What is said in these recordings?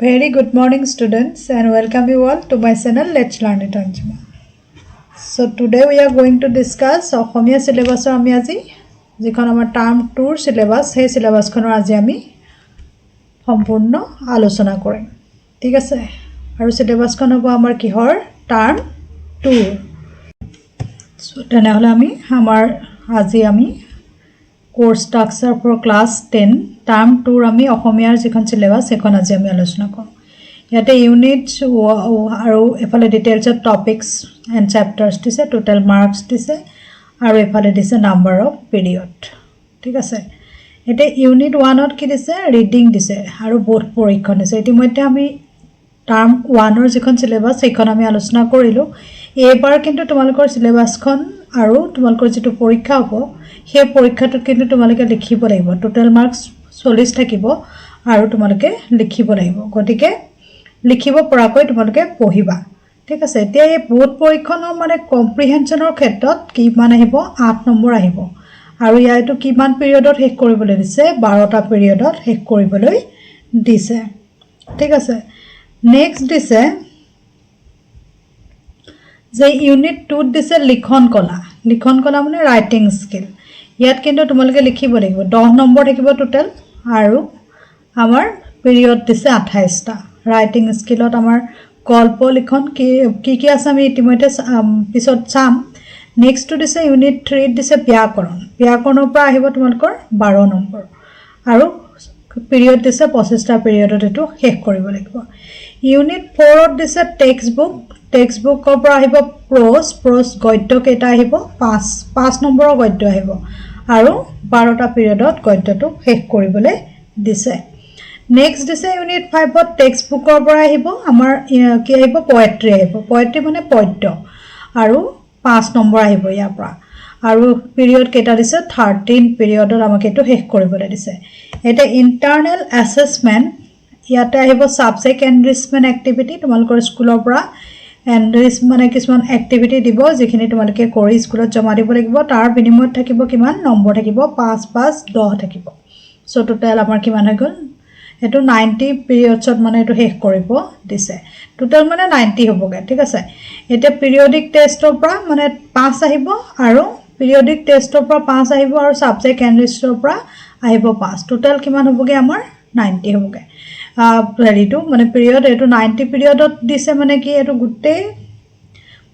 Very good morning, students, and welcome you all to my channel. Let's learn it Anjuma. So today we are going to discuss Ohomia syllabus or Amiazi. Jikon amar term 2 syllabus. Hey syllabus kono aji ami সম্পূর্ণ আলোচনা কৰিম। ঠিক আছে। আৰু syllabus খন হ'ব আমাৰ কিহৰ term 2। So তেনেহলে আমি course structure for class 10 term 2 আমি অসমীয়াৰ যিখন syllabus এখন আজি আমি আলোচনা কৰিম। ইয়াতে ইউনিট আৰু এফালে ডিটেইলছ অফ টপিকস এন্ড চ্যাপ্টাৰস দিছে, টোটাল মাৰ্কস দিছে আৰু এফালে দিছে নাম্বাৰ অফ পিৰিয়ড। ঠিক আছে। এতে ইউনিট 1 ত কি দিছে ৰিডিং দিছে আৰু বোধ পৰীক্ষণ দিছে। ইতিমধ্যে আমি টাৰ্ম 1 ৰ যিখন সিলেবাস সেইখন আমি আলোচনা কৰিলো। এবাৰ কিন্তু তোমালোকৰ সিলেবাসখন আৰু তোমালোকৰ যেটো পৰীক্ষা হ'ব সেই পৰীক্ষাটোত কিন্তু তোমালোকে লিখিব লাগিব। টোটাল মাৰ্কস 40 থাকিব আৰু তোমালোকে লিখিব লাগিব। গতিকে লিখিব পৰাকৈ তোমালোকে পঢ়িবা। ঠিক আছে। এতিয়া এই বোধ পৰীক্ষণৰ মানে কম্প্ৰিহেনশনৰ ক্ষেত্ৰত কিমান আহিব 8 নম্বৰ আহিব। আৰু ইয়াইটো কিমান পিৰিয়ডত শেষ কৰিবলৈ দিছে 12টা পিৰিয়ডত শেষ কৰিবলৈ দিছে। ঠিক আছে। নেক্সট দিছে যে ইউনিট 2 দিছে লিখন কলা মানে ৰাইটিং স্কিল। ইয়াত কিন্তু তোমালোকে লিখিব লাগিব 10 নম্বৰ থাকিব টোটাল আৰু আমাৰ পিৰিয়ড দিছে 28টা। ৰাইটিং স্কিলত আমাৰ গল্প লিখন কি আছে আমি ইতিমধ্যে পিছত চাম। নেক্সট দিছে ইউনিট 3 দিছে ব্যাকৰণৰ পৰা আহিব তোমালোকৰ 12 নম্বৰ আৰু পিৰিয়ড দিছে 25টা পিৰিয়ডত এটো শেষ কৰিব লাগিব। ইউনিট 4 ত দিছে টেক্সট বুকৰ পৰা আহিব প্ৰোজ গদ্য কেইটা আহিব 5 নম্বৰৰ গদ্য আহিব আৰু 12টা পিৰিয়ডত গদ্যটো শেষ কৰিবলৈ দিছে। নেক্সট দিছে ইউনিট 5 ত টেক্সট বুকৰ পৰা আহিব আমাৰ কি আহিব পোয়েট্ৰি মানে পদ্য আৰু 5 নম্বৰ আহিব ইয়াৰ পৰা আৰু পিৰিয়ড কেইটা দিছে 13 পিৰিয়ডত আমাক এটো শেষ কৰিবলৈ দিছে। এটা ইন্টাৰনেল অ্যাসেসমেন্ট ইয়াতে আহিব সাবজেক্ট এনৰিচমেন্ট এক্টিভিটি তোমালোকৰ স্কুলৰ পৰা এনৰিচ মানে কিছুমান এক্টিভিটি দিব যিখিনি তোমালোকে কৰি স্কুলত জমা দিব লাগিব। তাৰ বিনিময়ত থাকিব কিমান নম্বৰ থাকিব 5 5 10 থাকিব। সো টোটাল আমাৰ কিমান হৈ গ'ল এটো 90 পিৰিয়ডছত মানে এটো শেষ কৰিব দিছে। টোটাল মানে 90 হ'বগে। ঠিক আছে। এটা পিৰিয়ডিক টেষ্টৰ পৰা মানে 5 আহিব আৰু পিৰিয়ডিক টেষ্টৰ পৰা 5 আহিব আৰু সাবজেক্ট এনৰিচৰ পৰা আহিব 5। টোটাল কিমান হ'বগে আমাৰ 90 হ'বগে। হেৰিটো মানে পিৰিয়ড এটো 90 পিৰিয়ডত দিছে মানে কি এটো গুটেই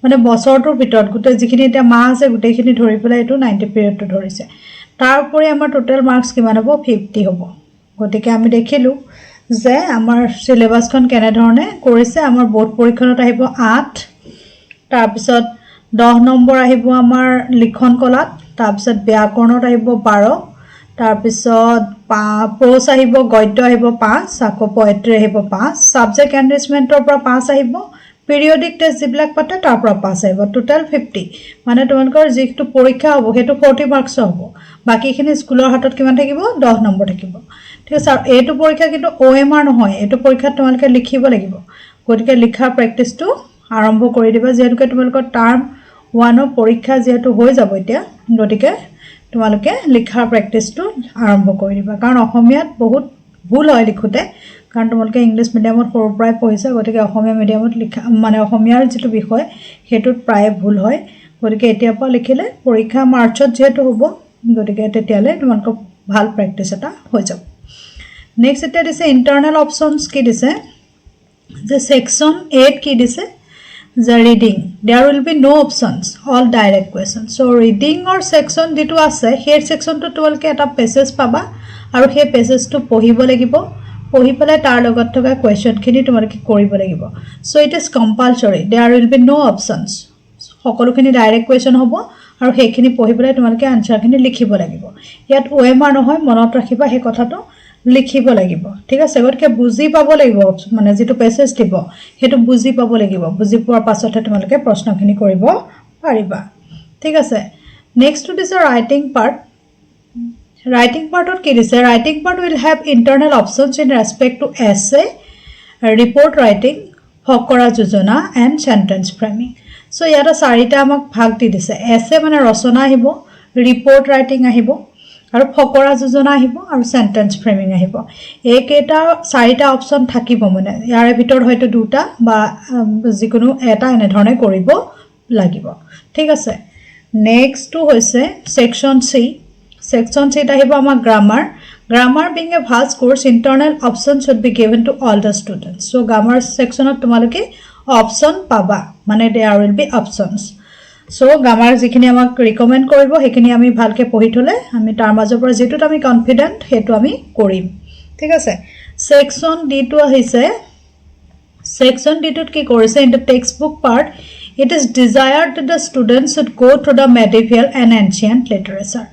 মানে বছৰটোৰ ভিতৰত গুটেই যিখিনি এটা মাহ আছে গুটেইখিনি ধৰি পেলাই এটো 90 পিৰিয়ডটো ধৰিছে। তাৰ উপৰি আমাৰ টোটাল মাৰ্কস কিমান হ'ব 50 হ'ব। গতিকে আমি দেখিলো যে আমাৰ সিলেবাসখন কেনে ধৰণে কৰিছে। আমাৰ বোধ পৰীক্ষণত আহিব 8, তাৰ পিছত 10 নম্বৰ আহিব আমাৰ লিখন কলাত, তাৰ পিছত ব্যাকৰণত আহিব 12, তাৰ পিছত প্ৰোজ আহিব গদ্য আহিব 5, আকৌ পোয়েট্ৰি আহিব 5, সাবজেক্ট এনৰিচমেন্টৰ পৰা 5 আহিব, পিৰিয়ডিক টেষ্ট যিবিলাক পাতে তাৰ পৰা 5 আহিব। টোটাল 50 মানে তোমালোকৰ যিটো পৰীক্ষা হ'ব হেতু 40 মাৰ্কস হ'ব। বাকিখিনি স্কুলৰ হাতত কিমান থাকিব 10 নম্বৰ থাকিব। ঠিক আছে। এইটো পৰীক্ষা কিন্তু OMR নহয়, এইটো পৰীক্ষা তোমালোকে লিখিব লাগিব। গতিকে লিখাৰ প্ৰেক্টিসটো আৰম্ভ কৰি দিবা যেহেতু তোমালোকৰ টাৰ্ম 1 ৰ পৰীক্ষা যেহেতু হৈ যাব এতিয়া। গতিকে তোমালোকে লিখাৰ প্ৰেক্টিসটো আৰম্ভ কৰি দিবা কাৰণ অসমীয়াত বহুত ভুল হয় লিখোতে কাৰণ তোমালোকে ইংলিশ মিডিয়ামত সৰুৰ পৰাই পঢ়িছা। গতিকে অসমীয়া মিডিয়ামত লিখা মানে অসমীয়াৰ যেটো বিষয় হেতুত প্ৰায় ভুল হয়। গতিকে এতিয়াৰ পৰা লিখিলে পৰীক্ষা মাৰ্চত যেহেতু হ'ব গতিকে তেতিয়ালে তোমালোকৰ ভাল প্ৰেক্টিস এটা হৈ যাব। নেক্সট এটা দিছে ইন্টাৰনেল অপশনস কি দিছে যে সেকশন 8 কি দিছে the reading there will be no options all direct questions. so reading or section যেটো আছে সেই সেকশনটো তোমালোকে এটা পেছেজ পাবা আৰু সেই পেছেজটো পঢ়িব লাগিব। পঢ়ি পেলাই তাৰ লগত থকা কোৱেশ্চনখিনি তোমালোকে কৰিব লাগিব। so it is compulsory there will be no options সকলোখিনি ডাইৰেক্ট কোৱেশ্চন হ'ব আৰু সেইখিনি পঢ়ি পেলাই তোমালোকে আনসাৰখিনি লিখিব লাগিব। ইয়াত OMR নহয় মনত ৰাখিবা সেই কথাটো লিখিব লাগিব। ঠিক আছে। গতিকে বুজি পাব লাগিব মানে যেটো পেছেজ দিব হেতু বুজি পাব লাগিব। বুজি পোৱাৰ পাছতহে তোমালোকে প্ৰশ্নখিনি কৰিব পাৰিবা। ঠিক আছে। নেক্সট দিছে ৰাইটিং পাৰ্ট। ৰাইটিং পাৰ্টত কি দিছে writing part will have internal options in respect to essay, report writing, ফকৰা যোজনা and sentence framing. so ইয়াত চাৰিটা আমাক ভাগ দি দিছে। essay মানে ৰচনা আহিব, report writing আহিব আৰু ফকৰা যোজনা আহিব আৰু সেন্টেন্স ফ্ৰেমিং আহিব এইকেইটা চাৰিটা অপচন থাকিব মানে ইয়াৰ ভিতৰত হয়তো দুটা বা যিকোনো এটা এনে ধৰণে কৰিব লাগিব ঠিক আছে নেক্সট টু হৈছে সেকশন সি সেকশন সি আহিব আমাৰ grammar being a vast course internal options should be given to all the students so grammar section of তোমালোকে option পাবা মানে there will be options so grammar যিখিনি আমাক ৰিকমেন্ড কৰিব হেখিনি আমি ভালকে পঢ়ি থলে আমি তাৰ মাজৰ পৰা যেটোত আমি কনফিডেন্ট হেতু আমি কৰিম ঠিক আছে সেকশন ডি টু আহিছে সেকশন ডি টুত কি কৰিছে in the textbook part it is desired that the students should go through the medieval and ancient literature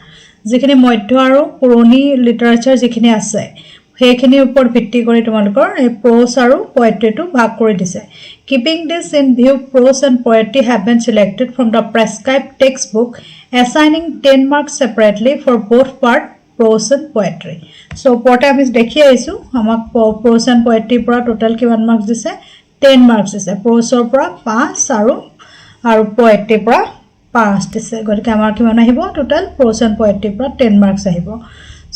যিখিনি মধ্য আৰু পুৰণি লিটাৰেচাৰ যিখিনি আছে হেখিনি ওপৰত ভিত্তি কৰি তোমালোকৰ এই প্ৰোজ আৰু পোয়েট্ৰিটো ভাগ কৰি দিছে keeping this in view prose and poetry have been selected from the prescribed textbook assigning 10 marks separately for both part prose and poetry so ওপৰতে আমি দেখি আইছো আমাক prose and poetry পৰা টোটাল কিমান মাৰ্কস দিছে 10 মাৰ্কস দিছে prose পৰা 5 আৰু poetry পৰা 5 দিছে গতিকে আমাৰ কিমান আহিব টোটাল prose and poetry পৰা 10 মাৰ্কস আহিব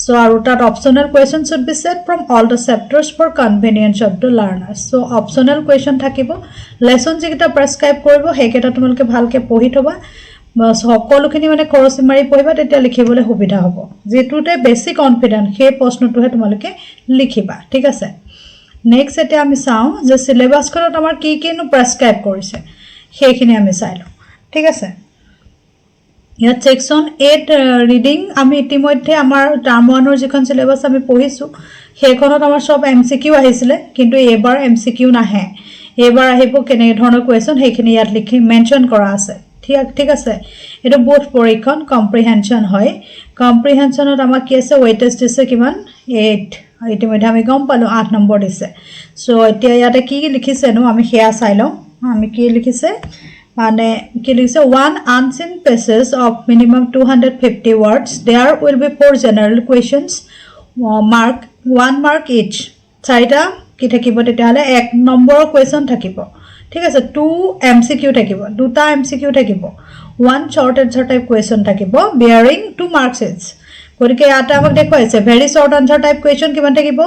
so আৰু তাত optional question should be set from all the chapters for convenience of the learners so optional question থাকিব lesson যেটা প্ৰেসক্ৰাইব কৰিব হেকেটা তোমালকে ভালকে পঢ়ি থবা সকলোখিনি মানে খৰচি মাৰি পঢ়িবা তেতিয়া লিখিবলৈ সুবিধা হ'ব যেটোতে বেছি কনফিডেন্ট সেই প্ৰশ্নটোহে তোমালকে লিখিবা ঠিক আছে নেক্সট এটা আমি চাও যে সিলেবাসখনত আমাৰ কি কিনো প্ৰেসক্ৰাইব কৰিছে সেইখিনি আমি চাই লওঁ ঠিক আছে ইয়াত সেকশন 8 ৰিডিং আমি ইতিমধ্যে আমাৰ টাৰ্ম 1 ৰ যিখন সিলেবাস আমি পঢ়িছো সেইখনত আমাৰ সব এমসিকিউ আহিছিলে কিন্তু এবাৰ এমসিকিউ নাহে এবাৰ আহিব কেনে ধৰণৰ কোৱেশ্চন সেইখিনি ইয়াত লিখি মেনশন কৰা আছে ঠিক আছে এটা বোথ পৰীক্ষণ কম্প্ৰিহেনশন হয় কম্প্ৰিহেনশনত আমাৰ কি আছে ওয়েটেজ দিছে কিমান 8 ইতিমধ্যে আমি গম পালো 8 নম্বৰ দিছে সো এতিয়া ইয়াতে কি লিখিছে নো আমি হেয়া চাই লওঁ আমি কি লিখিছে মানে কি লিখিছে one unseen passage of minimum 250 words there will be 4 general questions mark 1 mark each চাৰিটা কি থাকিব তেতিয়ালে 1 নম্বৰ কোৱেশ্চন থাকিব ঠিক আছে 2 এমসিকিউ থাকিব দুটা এমসিকিউ থাকিব 1 short answer type question থাকিব bearing 2 marks each গতিকে এটা আমাক দেখুৱাইছে very short answer type question কিমান থাকিব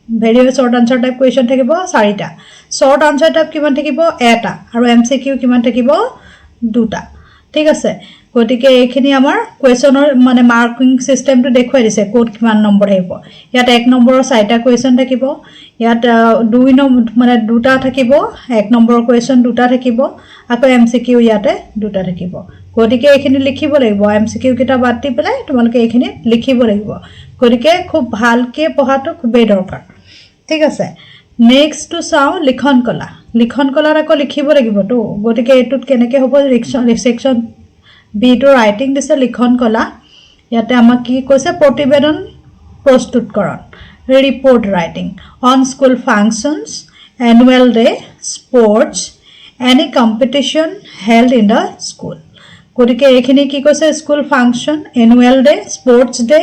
very short answer type question থাকিব চাৰিটা short answer type কিমান থাকিব এটা আৰু এমসিকিউ কিমান থাকিব দুটা ঠিক আছে গতিকে এইখিনি আমাৰ কোৱেশ্চনৰ মানে মাৰ্কিং সিস্টেমটো দেখুৱাই দিছে কোড কিমান নম্বৰ আহিব ইয়াত 1 নম্বৰৰ চাৰিটা কোৱেশ্চন থাকিব ইয়াত 2 নম্বৰ মানে দুটা থাকিব 1 নম্বৰৰ কোৱেশ্চন দুটা থাকিব আকৌ এমসিকিউ ইয়াতে দুটা থাকিব গতিকে এইখিনি লিখিব লাগিব এমসিকিউ কিটা বাদ দি পেলাই তোমালোকে এইখিনি লিখিব লাগিব গতিকে খুব ভালকে পঢ়াটো খুবেই দৰকাৰ ঠিক আছে নেক্সট টু চাও লিখন কলাৰ আকৌ লিখিব লাগিব তো গতিকে এটুত কেনেকে হ'ব সেকশন বি টু ৰাইটিং দিছে লিখন কলা ইয়াতে আমাক কি কৈছে প্ৰতিবেদন প্ৰস্তুতকৰণ report writing on school functions annual day sports any competition held in the school গতিকে এইখিনি কি কৈছে school function annual day sports day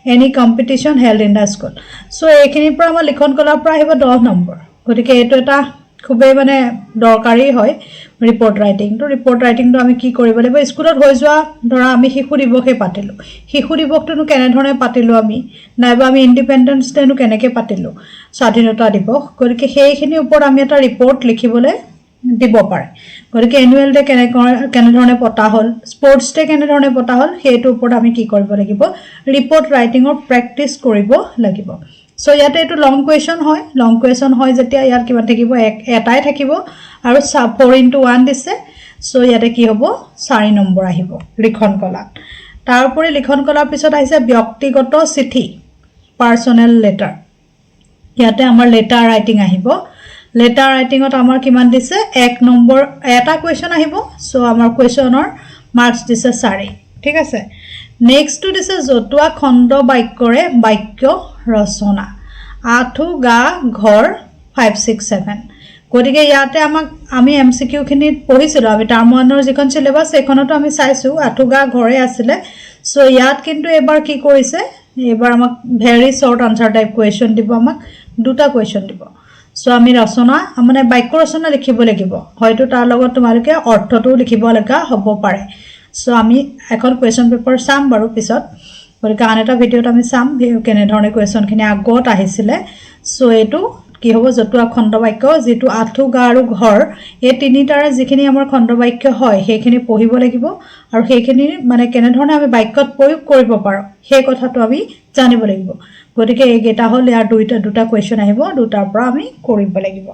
any competition held in the school so এইখিনি পৰা আমাৰ লিখন কলাৰ পৰা আহিব 10 নম্বৰ গতিকে এটো এটা খুবেই মানে দৰকাৰী হয় ৰিপোৰ্ট ৰাইটিংটো আমি কি কৰিব লাগিব স্কুলত হৈ যোৱা ধৰা আমি শিশু দিৱসে পাতিলো শিশু দিৱসটো কেনে ধৰণে পাতিলো আমি নাইবা আমি ইন্ডিপেন্ডেন্স ডেনো কেনেকে পাতিলো স্বাধীনতা দিৱস গতিকে সেইখিনি ওপৰত আমি এটা ৰিপোৰ্ট লিখিবলৈ দিব পাৰে গতিকে এনুৱেল ডে কেনে ধৰণে পতা হল স্পৰ্টস ডে কেনে ধৰণে পতা হল হেতু ওপৰত আমি কি কৰিব লাগিব ৰিপোৰ্ট ৰাইটিংৰ প্ৰেক্টিস কৰিব লাগিব সো ইয়াতে এটো লং কোৱেশ্চন হয় যেতিয়া ইয়াত কিমান থাকিব এটাই থাকিব আৰু 4x1 দিছে সো ইয়াতে কি হ'ব 4 নম্বৰ আহিব লিখন কলা তাৰ উপৰি লিখন কলাৰ পিছত আহিছে ব্যক্তিগত চিঠি পাৰ্সোনেল লেটাৰ ইয়াতে আমাৰ লেটাৰ ৰাইটিং আহিব লেটাৰ ৰাইটিংত আমাৰ কিমান দিছে 1 নম্বৰ এটা কোৱেশ্চন আহিব সো আমাৰ কোৱেশ্চনৰ মাৰ্কস দিছে 4 ঠিক আছে নেক্সট টু দিছে জতুৱা খণ্ড বাক্যৰে বাক্য ৰচনা আঠু গা ঘৰ 567 গতিকে ইয়াতে আমাক আমি এমসিকিউ খিনি পঢ়িছিলো আমি টাৰ্ম 1 ৰ যিখন সিলেবাস এখনতো আমি চাইছো আঠু গা ঘৰে আছিল সো ইয়াত কিন্তু এবাৰ কি কৰিছে এবাৰ আমাক very short answer type question দিব আমাক দুটা কোৱেশ্চন দিব সো আমি ৰচনা মানে বাক্য ৰচনা লিখিব লাগিব হয়তো তাৰ লগত তোমালোকে অৰ্থটো লিখিব লগা হ'ব পাৰে সো আমি এখন কোৱেশ্চন পেপাৰ চাম বাৰু পিছত গতিকে আন এটা ভিডিঅ'ত আমি চাম কেনেধৰণে কুৱেশ্যনখিনি আগত আহিছিলে সো এইটো কি হ'ব জতুৱা খণ্ড বাক্য যেটো আঠু গা আৰু ঘৰ এই তিনিটাৰে যিখিনি আমাৰ খণ্ড বাক্য হয় সেইখিনি পঢ়িব লাগিব আৰু সেইখিনি মানে কেনেধৰণে আমি বাক্যত প্ৰয়োগ কৰিব পাৰো সেই কথাটো আমি জানিব লাগিব গতিকে এইকেইটা হ'ল ইয়াৰ দুটা কুৱেশ্যন আহিব দুটাৰ পৰা আমি কৰিব লাগিব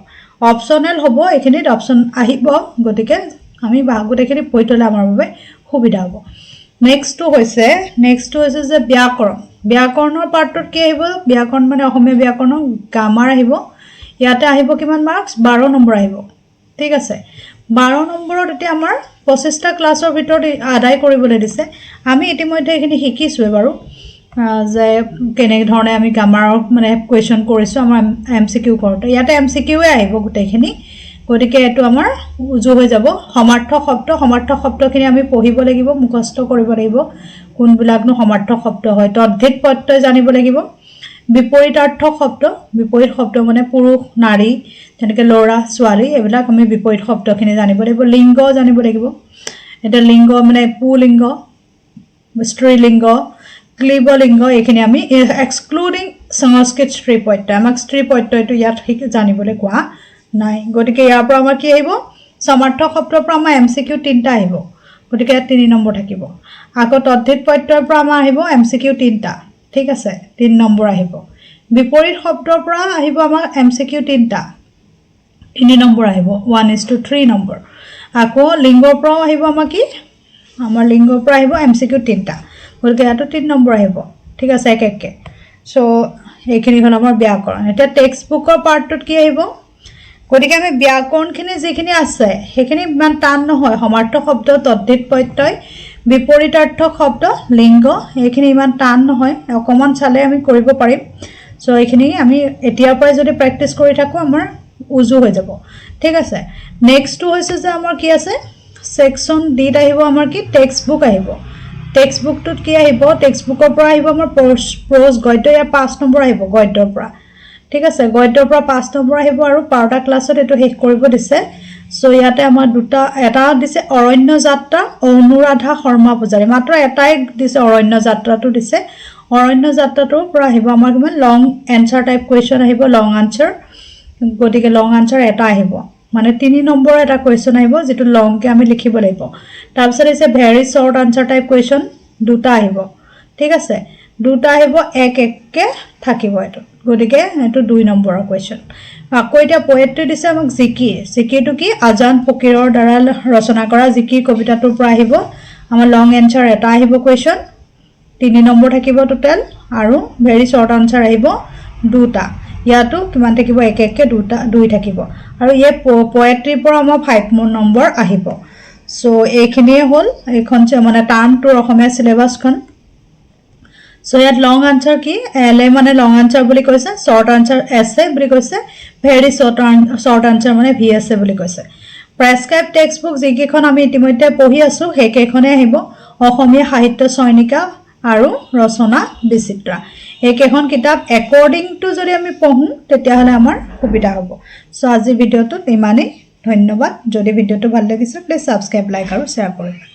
অপচনেল হ'ব এইখিনিত অপচন আহিব গতিকে আমি গোটেইখিনি পঢ়ি থলে আমাৰ বাবে সুবিধা হ'ব নেক্সট হৈছে যে ব্যাকৰণৰ পাৰ্টত কি আহিব ব্যাকৰণ মানে অসমীয়া ব্যাকৰণৰ গ্ৰামাৰ আহিব ইয়াতে আহিব কিমান মাৰ্কস 12 নম্বৰ আহিব ঠিক আছে 12 নম্বৰত এতিয়া আমাৰ 25টা ক্লাছৰ ভিতৰত আদায় কৰিবলৈ দিছে আমি ইতিমধ্যে এখিনি শিকিছোৱে বাৰু যে কেনে ধৰণে আমি গ্ৰামাৰৰ মানে কোৱেশ্চন কৰিছো আমাৰ এমসিকিউ কৰোতে ইয়াতে এমসিকিউৱে আহিব গোটেইখিনি গতিকে এটো আমাৰ উজু হৈ যাব সমাৰ্থক শব্দখিনি আমি পঢ়িব লাগিব মুখস্থ কৰিব লাগিব কোনবিলাকনো সমাৰ্থক শব্দ হয় তদ্ধিত প্ৰত্যয় জানিব লাগিব বিপৰীতাৰ্থক বিপৰীত শব্দ মানে পুৰুষ নাৰী যেনেকৈ ল'ৰা ছোৱালী এবিলাক আমি বিপৰীত শব্দখিনি জানিব লাগিব লিংগ জানিব লাগিব এটা লিংগ মানে পুলিংগ স্ত্ৰীলিংগ ক্লিবলিংগ এইখিনি আমি এক্সক্লুডিং সংস্কৃত স্ত্ৰী প্ৰত্যয় আমাক স্ত্ৰী প্ৰত্যয়টো ইয়াত জানিবলৈ কোৱা নাই গতিকে ইয়াৰ পৰা আমাৰ কি আহিব সমাৰ্থক শব্দৰ পৰা আমাৰ এমসিকিউ 3টা আহিব গতিকে 3 নম্বৰ থাকিব আকৌ তদ্ধিত প্ৰত্যয়ৰ পৰা আমাৰ আহিব এমসিকিউ 3টা ঠিক আছে 3 নম্বৰ আহিব বিপৰীত শব্দৰ পৰা আহিব আমাৰ এমসিকিউ 3টা 3 নম্বৰ আহিব 1:3 নম্বৰ আকৌ লিংগৰ পৰা আহিব আমাৰ কি আমাৰ লিংগৰ পৰা আহিব এমসিকিউ 3টা গতিকে ইয়াতো 3 নম্বৰ আহিব ঠিক আছে একে সো এইখিনি হ'ল আমাৰ ব্যাকৰণ এটা টেক্সট বুকৰ পাৰ্টত কি আহিব গতিকে আমি ব্যাকৰণখিনি যিখিনি আছে সেইখিনি ইমান টান নহয় সমাৰ্থক শব্দ তদ্ধিত প্ৰত্যয় বিপৰীতাৰ্থক শব্দ লিংগ এইখিনি ইমান টান নহয় অকমান চালে আমি কৰিব পাৰিম সো এইখিনি আমি এতিয়াৰ পৰাই যদি প্ৰেক্টিস কৰি থাকো আমাৰ উজু হৈ যাব ঠিক আছে নেক্সট হৈছে যে আমাৰ কি আছে সেকশন ডি ত আহিব আমাৰ কি টেক্সট বুক আহিব টেক্সট বুকটোত কি আহিব টেক্সট বুকৰ পৰা আহিব আমাৰ প্ৰজ গদ্য या 5 নম্বৰ আহিব গদ্যৰ পৰা ঠিক আছে গদ্যৰ পৰা 5 নম্বৰ আহিব আৰু 12টা ক্লাছত এটো শেষ কৰিব দিছে সো ইয়াতে আমাৰ এটা দিছে অৰণ্য যাত্ৰা অনুৰাধা শৰ্মা পূজাৰী মাত্ৰ এটাই দিছে অৰণ্য যাত্ৰাটো দিছে অৰণ্য যাত্ৰাটোৰ পৰা আহিব আমাৰ কিমান লং এনসাৰ টাইপ কোৱেশ্চন আহিব লং আনসাৰ গতিকে লং আনসাৰ এটা আহিব মানে 3 নম্বৰ এটা কোৱেশ্চন আহিব যেটো লং কে আমি লিখিব লাগিব তাৰ পিছত আছে very short answer type question দুটা আহিব ঠিক আছে দুটা আহিব এক কে থাকিব এটো গতিকে এটো 2 নম্বৰৰ কোৱেশ্চন আকৌ এটা পোয়েট্ৰি দিছে আমাক জিকিটো কি আজান ফকিৰৰ দ্বাৰা ৰচনা কৰা জিকি কবিতাটোৰ পৰা আহিব আমাৰ লং এনসাৰ এটা আহিব কোৱেশ্চন 3 নম্বৰ থাকিব টোটাল আৰু ভেৰি শৰ্ট আনসাৰ আহিব দুটা ইয়াতো কিমান থাকিব এক কে দুই থাকিব আৰু এই পোয়েট্ৰিৰ পৰা আমাৰ 5 নম্বৰ আহিব সো এইখিনিয়ে হ'ল এইখন মানে টাৰ্ম টু অসমীয়া সিলেবাসখন সো ইয়াত লং আনসাৰ কি এলএ মানে লং আনসাৰ বুলি কৈছে শৰ্ট আনসাৰ এসএ বুলি কৈছে ভেৰি শৰ্ট আনসাৰ মানে ভিএসএ বুলি কৈছে প্ৰেসক্ৰাইব টেক্সট বুক যিকেখন আমি ইতিমধ্যে পঢ়ি আছো হেকেখনে আহিব অসমীয়া সাহিত্য চয়নিকা আৰু ৰচনা বিচিত্ৰা একেখন কিতাপ একৰ্ডিং টু যদি আমি পঢ়ো তেতিয়া হলে আমাৰ সুবিধা হ'ব সো আজি ভিডিওটো ইমানেই ধন্যবাদ যদি ভিডিওটো ভাল লাগিছে প্লিজ সাবস্ক্ৰাইব লাইক আৰু শেয়াৰ কৰক